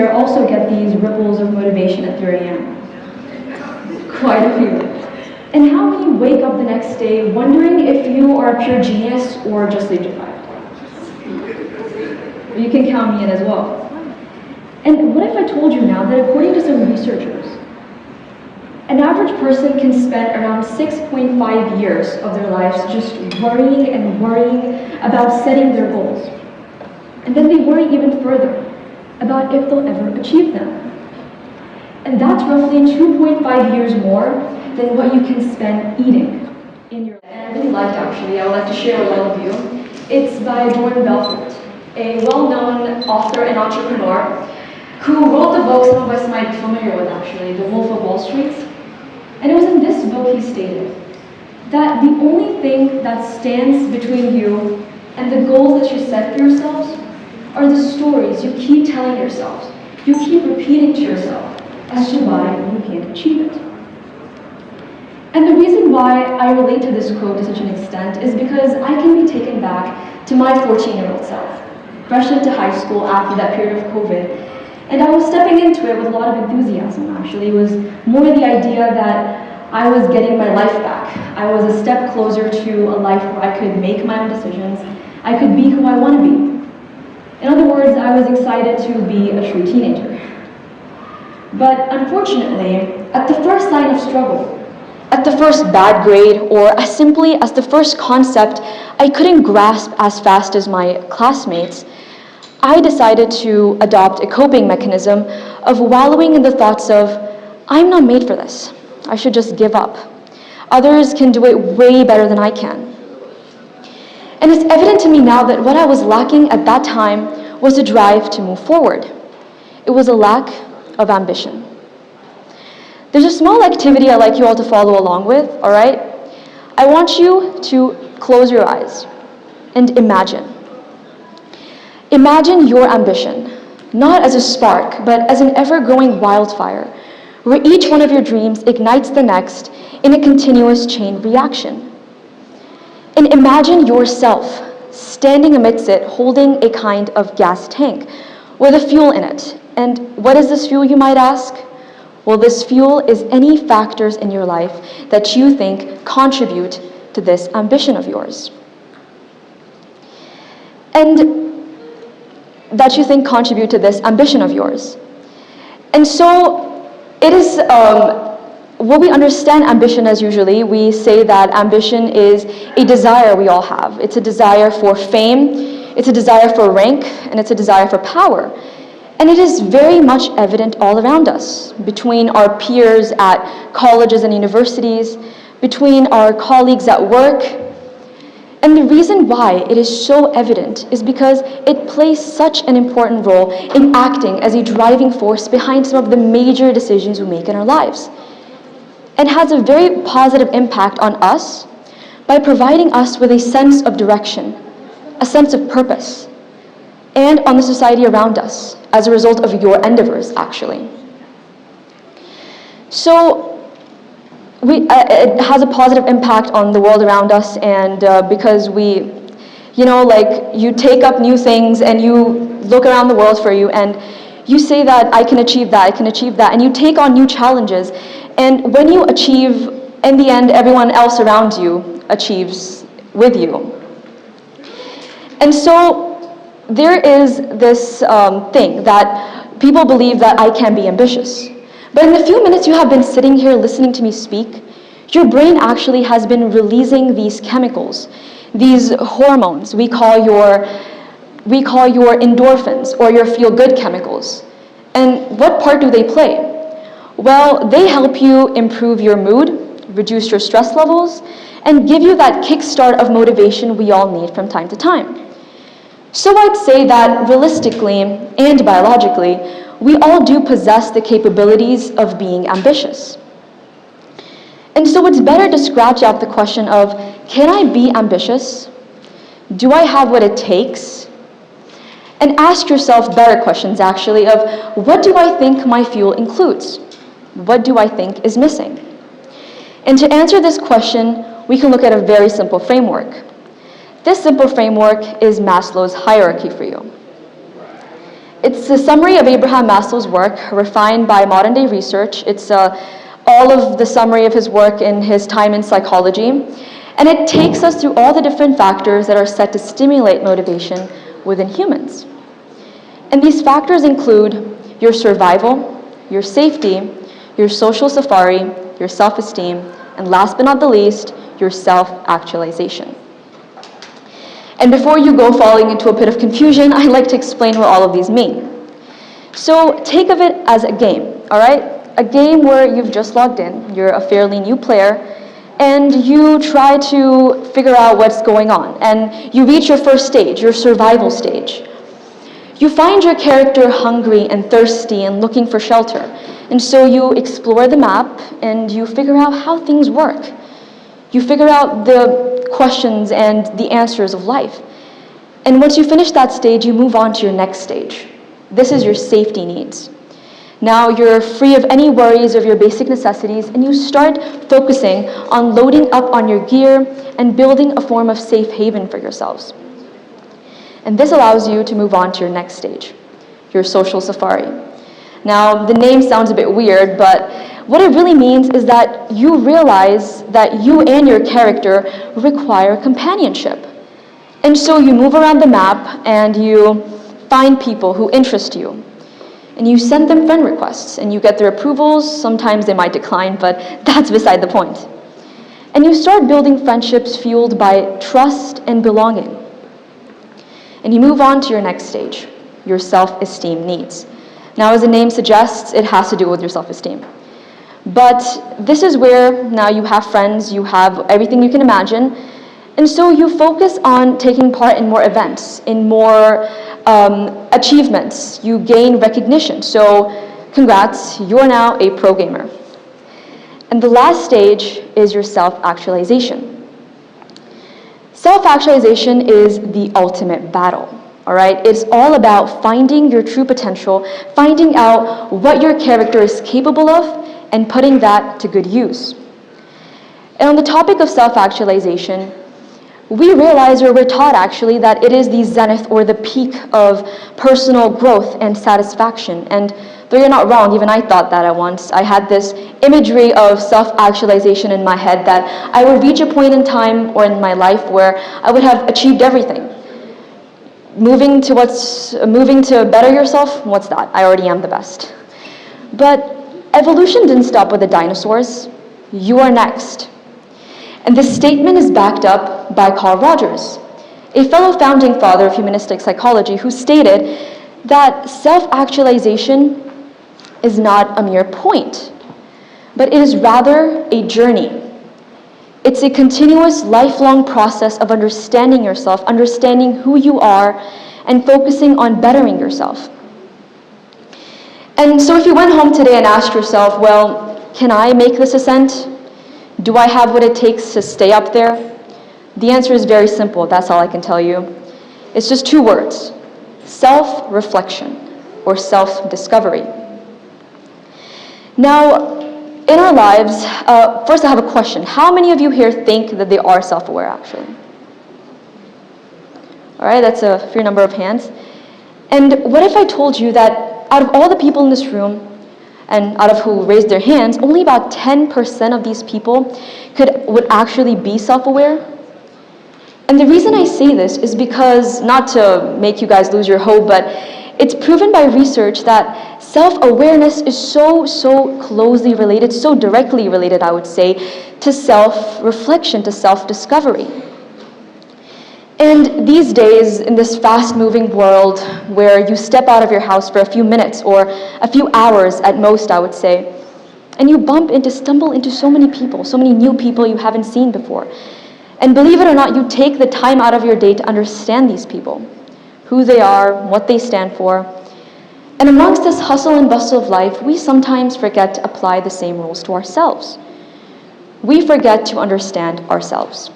here also get these ripples of motivation at 3 a.m.? Quite a few. And how many wake up the next day wondering if you are a pure genius or just sleep deprived? You can count me in as well. And what if I told you now that according to some researchers, an average person can spend around 6.5 years of their lives just worrying and worrying about setting their goals. And then they worry even further about if they'll ever achieve them. And that's roughly 2.5 years more than what you can spend eating in your life. And I really liked, actually, I would like to share with all of you. It's by Jordan Belfort, a well-known author and entrepreneur who wrote the book some of us might be familiar with, actually, The Wolf of Wall Street. And it was in this book he stated that the only thing that stands between you and the goals that you set for yourselves are the stories you keep telling yourselves, you keep repeating to yourself as to why you can't achieve it. And the reason why I relate to this quote to such an extent is because I can be taken back to my 14-year-old self, fresh into high school after that period of COVID. And I was stepping into it with a lot of enthusiasm, actually. It was more the idea that I was getting my life back. I was a step closer to a life where I could make my own decisions. I could be who I want to be. In other words, I was excited to be a true teenager. But unfortunately, at the first sign of struggle, at the first bad grade, or as simply as the first concept I couldn't grasp as fast as my classmates, I decided to adopt a coping mechanism of wallowing in the thoughts of, I'm not made for this. I should just give up. Others can do it way better than I can. And it's evident to me now that what I was lacking at that time was a drive to move forward. It was a lack of ambition. There's a small activity I'd like you all to follow along with, all right? I want you to close your eyes and imagine. Imagine your ambition, not as a spark, but as an ever-growing wildfire, where each one of your dreams ignites the next in a continuous chain reaction. And imagine yourself standing amidst it, holding a kind of gas tank with a fuel in it. And what is this fuel, you might ask? Well, this fuel is any factors in your life that you think contribute to this ambition of yours. And that you think contribute to this ambition of yours. And so it is what we understand ambition as usually. We say that ambition is a desire we all have. It's a desire for fame, it's a desire for rank, and it's a desire for power. And it is very much evident all around us, between our peers at colleges and universities, between our colleagues at work. And the reason why it is so evident is because it plays such an important role in acting as a driving force behind some of the major decisions we make in our lives, and has a very positive impact on us by providing us with a sense of direction, a sense of purpose, and on the society around us as a result of your endeavors, actually. So it has a positive impact on the world around us, and because we, you take up new things and you look around the world for you and you say that I can achieve that, and you take on new challenges. And when you achieve, in the end, everyone else around you achieves with you. And so there is this thing that people believe that I can be ambitious. But in the few minutes you have been sitting here listening to me speak, your brain actually has been releasing these chemicals, these hormones we call your endorphins, or your feel-good chemicals. And what part do they play? Well, they help you improve your mood, reduce your stress levels, and give you that kickstart of motivation we all need from time to time. So I'd say that realistically and biologically, we all do possess the capabilities of being ambitious. And so it's better to scratch out the question of, can I be ambitious? Do I have what it takes? And ask yourself better questions, actually, of what do I think my fuel includes? What do I think is missing? And to answer this question, we can look at a very simple framework. This simple framework is Maslow's hierarchy for you. It's a summary of Abraham Maslow's work, refined by modern-day research. It's all of the summary of his work in his time in psychology. And it takes us through all the different factors that are set to stimulate motivation within humans. And these factors include your survival, your safety, your social safari, your self-esteem, and last but not the least, your self-actualization. And before you go falling into a pit of confusion, I'd like to explain what all of these mean. So think of it as a game, all right? A game where you've just logged in, you're a fairly new player, and you try to figure out what's going on. And you reach your first stage, your survival stage. You find your character hungry and thirsty and looking for shelter. And so you explore the map and you figure out how things work. You figure out the questions and the answers of life. And once you finish that stage, you move on to your next stage. This is your safety needs. Now you're free of any worries of your basic necessities, and you start focusing on loading up on your gear and building a form of safe haven for yourselves. And this allows you to move on to your next stage, your social safari. Now, the name sounds a bit weird, but what it really means is that you realize that you and your character require companionship. And so you move around the map and you find people who interest you. And you send them friend requests and you get their approvals. Sometimes they might decline, but that's beside the point. And you start building friendships fueled by trust and belonging. And you move on to your next stage, your self-esteem needs. Now, as the name suggests, it has to do with your self-esteem. But this is where now you have friends, you have everything you can imagine, and so you focus on taking part in more events, in more achievements. You gain recognition. So, congrats, you're now a pro gamer. And the last stage is your self-actualization. Self-actualization is the ultimate battle, all right? It's all about finding your true potential, finding out what your character is capable of, and putting that to good use. And on the topic of self-actualization, we realize, or we're taught actually, that it is the zenith or the peak of personal growth and satisfaction. And though you're not wrong, even I thought that at once. I had this imagery of self-actualization in my head that I would reach a point in time or in my life where I would have achieved everything. Moving to better yourself, what's that? I already am the best. But evolution didn't stop with the dinosaurs. You are next. And this statement is backed up by Carl Rogers, a fellow founding father of humanistic psychology, who stated that self-actualization is not a mere point, but it is rather a journey. It's a continuous, lifelong process of understanding yourself, understanding who you are, and focusing on bettering yourself. And so if you went home today and asked yourself, well, can I make this ascent? Do I have what it takes to stay up there? The answer is very simple. That's all I can tell you. It's just two words: self-reflection or self-discovery. Now, in our lives, first I have a question. How many of you here think that they are self-aware, actually? All right, that's a fair number of hands. And what if I told you that out of all the people in this room, and out of who raised their hands, only about 10% of these people would actually be self-aware? And the reason I say this is because, not to make you guys lose your hope, but it's proven by research that self-awareness is so closely related, so directly related, I would say, to self-reflection, to self-discovery. And these days, in this fast-moving world where you step out of your house for a few minutes or a few hours at most, I would say, and you stumble into so many people, so many new people you haven't seen before. And believe it or not, you take the time out of your day to understand these people, who they are, what they stand for. And amongst this hustle and bustle of life, we sometimes forget to apply the same rules to ourselves. We forget to understand ourselves.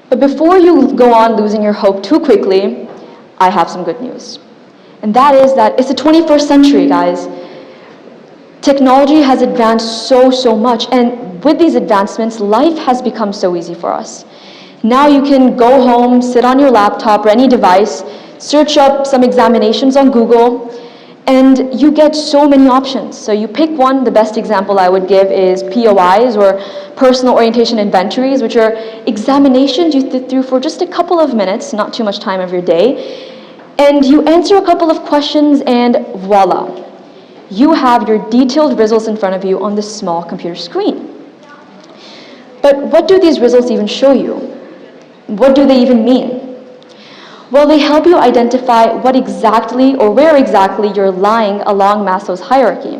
But before you go on losing your hope too quickly, I have some good news. And that is that it's the 21st century, guys. Technology has advanced so much, and with these advancements, life has become so easy for us. Now you can go home, sit on your laptop or any device, search up some examinations on Google, and you get so many options. So you pick one. The best example I would give is POIs, or personal orientation inventories, which are examinations you sit through for just a couple of minutes, not too much time of your day, and you answer a couple of questions, and voila, you have your detailed results in front of you on this small computer screen. But what do these results even show you? What do they even mean? Well, they help you identify what exactly or where exactly you're lying along Maslow's hierarchy.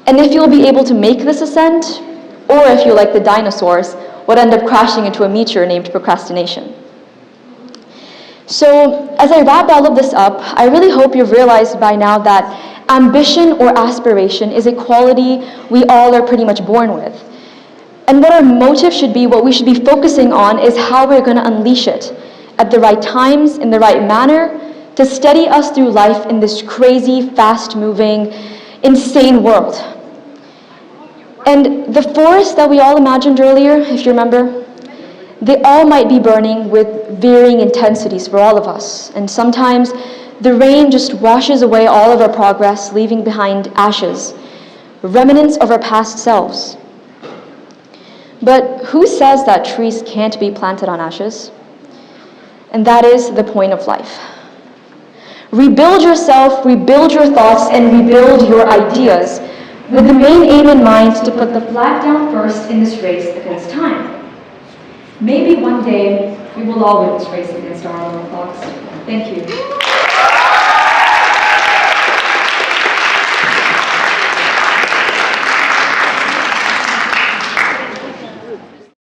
And if you'll be able to make this ascent, or if you, like the dinosaurs, would end up crashing into a meteor named procrastination. So, as I wrap all of this up, I really hope you've realized by now that ambition or aspiration is a quality we all are pretty much born with. And what our motive should be, what we should be focusing on, is how we're going to unleash it at the right times, in the right manner, to steady us through life in this crazy, fast-moving, insane world. And the forest that we all imagined earlier, if you remember, they all might be burning with varying intensities for all of us. And sometimes the rain just washes away all of our progress, leaving behind ashes, remnants of our past selves. But who says that trees can't be planted on ashes? And that is the point of life. Rebuild yourself, rebuild your thoughts, and rebuild your ideas, with the main aim in mind to put the flag down first in this race against time. Maybe one day we will all win this race against our own clocks. Thank you.